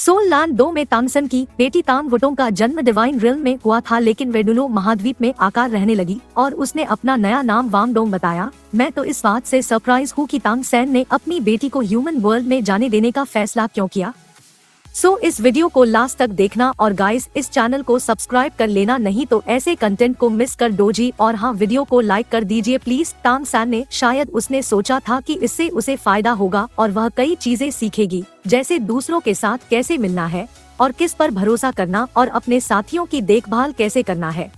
Soul land 2 में तांगसन की बेटी तांग वुटोंग का जन्म डिवाइन रिल्म में हुआ था, लेकिन वेडुलो महाद्वीप में आकार रहने लगी और उसने अपना नया नाम वांगडोंग बताया। मैं तो इस बात से सरप्राइज हूँ कि तांगसेन ने अपनी बेटी को ह्यूमन वर्ल्ड में जाने देने का फैसला क्यों किया। इस वीडियो को लास्ट तक देखना और गाइस इस चैनल को सब्सक्राइब कर लेना, नहीं तो ऐसे कंटेंट को मिस कर दोजी। और हाँ, वीडियो को लाइक कर दीजिए प्लीज। तांगसेन ने शायद उसने सोचा था कि इससे उसे फायदा होगा और वह कई चीजें सीखेगी, जैसे दूसरों के साथ कैसे मिलना है और किस पर भरोसा करना और अपने साथियों की देखभाल कैसे करना है।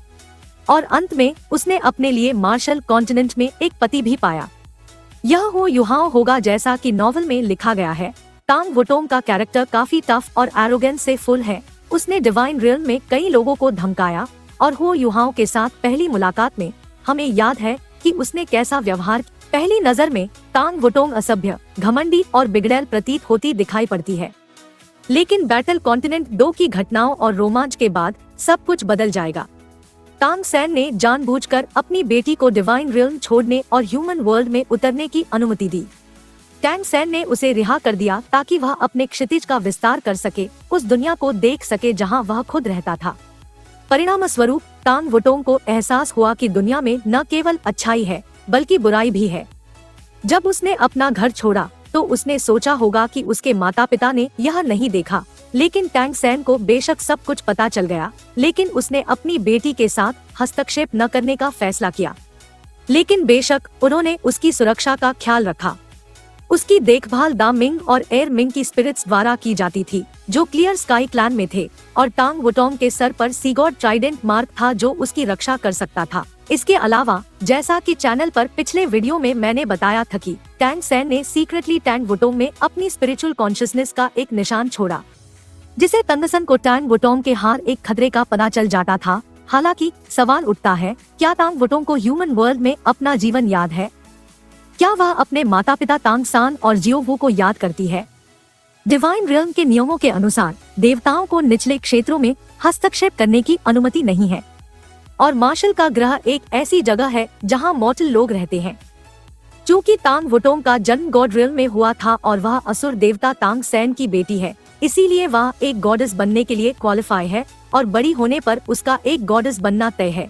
और अंत में उसने अपने लिए मार्शल कॉन्टिनेंट में एक पति भी पाया। यह हो युहाओ होगा जैसा कि नॉवल में लिखा गया है। तांग वुटोंग का कैरेक्टर काफी टफ और एरोगेंस से फुल है। उसने डिवाइन रिल्म में कई लोगों को धमकाया और हो युहाओ के साथ पहली मुलाकात में हमें याद है कि उसने कैसा व्यवहार। पहली नजर में तांग वुटोंग असभ्य, घमंडी और बिगड़ैल प्रतीत होती दिखाई पड़ती है, लेकिन बैटल कॉन्टिनेंट 2 की घटनाओं और रोमांच के बाद सब कुछ बदल जाएगा। तांगसेन ने जानबूझकर अपनी बेटी को डिवाइन रिल्म छोड़ने और ह्यूमन वर्ल्ड में उतरने की अनुमति दी। तांगसेन ने उसे रिहा कर दिया ताकि वह अपने क्षितिज का विस्तार कर सके, उस दुनिया को देख सके जहां वह खुद रहता था। परिणाम स्वरूप तांग वुटोंग को एहसास हुआ कि दुनिया में न केवल अच्छाई है बल्कि बुराई भी है। जब उसने अपना घर छोड़ा तो उसने सोचा होगा कि उसके माता पिता ने यह नहीं देखा, लेकिन तांगसेन को बेशक सब कुछ पता चल गया, लेकिन उसने अपनी बेटी के साथ हस्तक्षेप न करने का फैसला किया। लेकिन बेशक उन्होंने उसकी सुरक्षा का ख्याल रखा। उसकी देखभाल दा मिंग और एयर मिंग की स्पिरिट्स द्वारा की जाती थी, जो क्लियर स्काई क्लैन में थे, और तांग वुटोंग के सर पर सीगॉड ट्राइडेंट मार्क था जो उसकी रक्षा कर सकता था। इसके अलावा जैसा कि चैनल पर पिछले वीडियो में मैंने बताया था कि तांगसेन ने सीक्रेटली तांग वुटोंग में अपनी स्पिरिचुअल कॉन्शियसनेस का एक निशान छोड़ा, जिसे तांगसन को तांग वुटोंग के हार एक खतरे का पता चल जाता था। हालांकि सवाल उठता है, क्या तांग वुटोंग को ह्यूमन वर्ल्ड में अपना जीवन याद है? क्या वह अपने माता पिता तांगसान और जियोवू को याद करती है? डिवाइन रिल्म के नियमों के अनुसार देवताओं को निचले क्षेत्रों में हस्तक्षेप करने की अनुमति नहीं है, और मार्शल का ग्रह एक ऐसी जगह है जहां मॉर्टल लोग रहते हैं। चूँकि तांग वुटोंग का जन्म गॉड रिल्म में हुआ था और वह असुर देवता तांगसेन की बेटी है, इसीलिए वह एक गॉडेस बनने के लिए क्वालिफाई है और बड़ी होने पर उसका एक गॉडेस बनना तय है।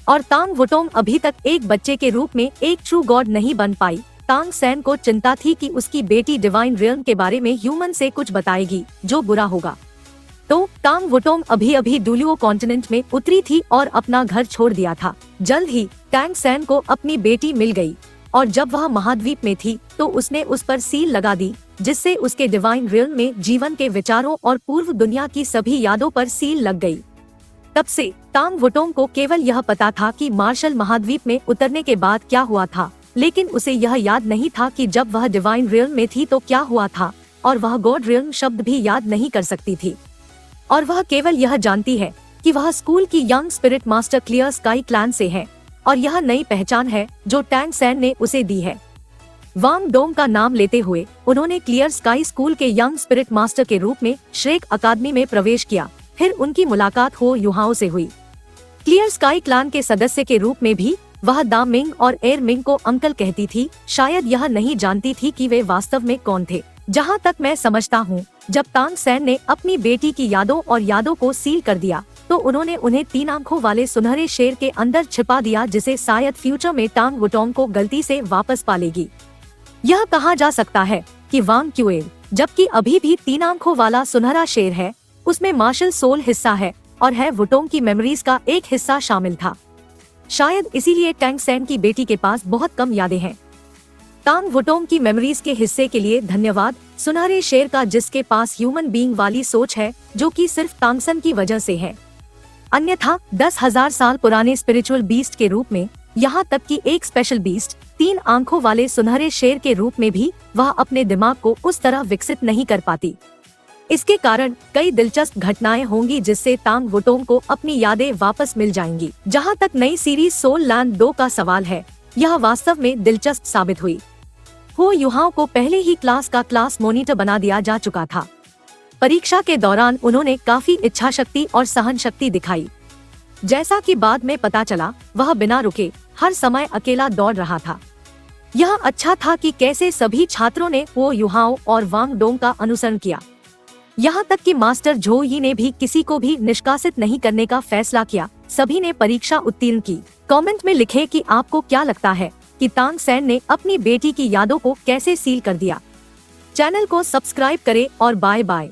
और तांग वुटोंग अभी तक एक बच्चे के रूप में एक ट्रू गॉड नहीं बन पाई। तांगसेन को चिंता थी कि उसकी बेटी डिवाइन रिल्म के बारे में ह्यूमन से कुछ बताएगी जो बुरा होगा। तो तांग वुटोंग अभी डुलियो कॉन्टिनेंट में उतरी थी और अपना घर छोड़ दिया था। जल्द ही तांगसेन को अपनी बेटी मिल गई, और जब वह महाद्वीप में थी तो उसने उस पर सील लगा दी, जिससे उसके डिवाइन रिल्म में जीवन के विचारों और पूर्व दुनिया की सभी यादों पर सील लग गई। तब से तांग वुटोंग को केवल यह पता था कि मार्शल महाद्वीप में उतरने के बाद क्या हुआ था, लेकिन उसे यह याद नहीं था कि जब वह डिवाइन रिल्म में थी तो क्या हुआ था, और वह गॉड रिल्म शब्द भी याद नहीं कर सकती थी। और वह केवल यह जानती है कि वह स्कूल की young spirit master clear sky clan से है, और यह नई पहचान है जो तांगसेन ने उसे दी है। वांगडोंग का नाम लेते हुए उन्होंने क्लियर स्काई स्कूल के यंग स्पिरिट मास्टर के रूप में श्रेक अकादमी में प्रवेश किया। फिर उनकी मुलाकात हो युहाओ से हुई। क्लियर स्काई क्लैन के सदस्य के रूप में भी वह दा मिंग और एयर मिंग को अंकल कहती थी। शायद यह नहीं जानती थी कि वे वास्तव में कौन थे। जहां तक मैं समझता हूं, जब तांगसेन ने अपनी बेटी की यादों को सील कर दिया तो उन्होंने उन्हें 3 आंखों वाले सुनहरे शेर के अंदर छिपा दिया, जिसे शायद फ्यूचर में तांग वुटोंग को गलती से वापस पालेगी। यह कहा जा सकता है कि वांग क्यूएल, जबकि अभी भी 3 आंखों वाला सुनहरा शेर है, उसमें मार्शल सोल हिस्सा है और है वुटोंग की मेमोरीज का एक हिस्सा शामिल था। शायद इसीलिए तांगसेन की बेटी के पास बहुत कम यादें हैं। तांग वुटोंग की मेमोरीज के हिस्से के लिए धन्यवाद सुनहरे शेर का, जिसके पास ह्यूमन बीइंग वाली सोच है जो कि सिर्फ तांगसन की वजह से है। अन्यथा 10,000 साल पुराने स्पिरिचुअल बीस्ट के रूप में, यहाँ तक कि एक स्पेशल बीस्ट 3 आंखों वाले सुनहरे शेर के रूप में भी वह अपने दिमाग को उस तरह विकसित नहीं कर पाती। इसके कारण कई दिलचस्प घटनाएं होंगी जिससे तांग वुटोंग को अपनी यादें वापस मिल जाएंगी। जहां तक नई सीरीज सोल लैंड 2 का सवाल है, यह वास्तव में दिलचस्प साबित हुई। हो युहाओ को पहले ही क्लास मॉनिटर बना दिया जा चुका था। परीक्षा के दौरान उन्होंने काफी इच्छा शक्ति और सहन शक्ति दिखाई। जैसा कि बाद में पता चला, वह बिना रुके हर समय अकेला दौड़ रहा था। यह अच्छा था कि कैसे सभी छात्रों ने हो युहाओ और वांगडोंग का अनुसरण किया। यहाँ तक कि मास्टर झो यी ने भी किसी को भी निष्कासित नहीं करने का फैसला किया। सभी ने परीक्षा उत्तीर्ण की। कमेंट में लिखें कि आपको क्या लगता है कि तानसेन ने अपनी बेटी की यादों को कैसे सील कर दिया। चैनल को सब्सक्राइब करें और बाय बाय।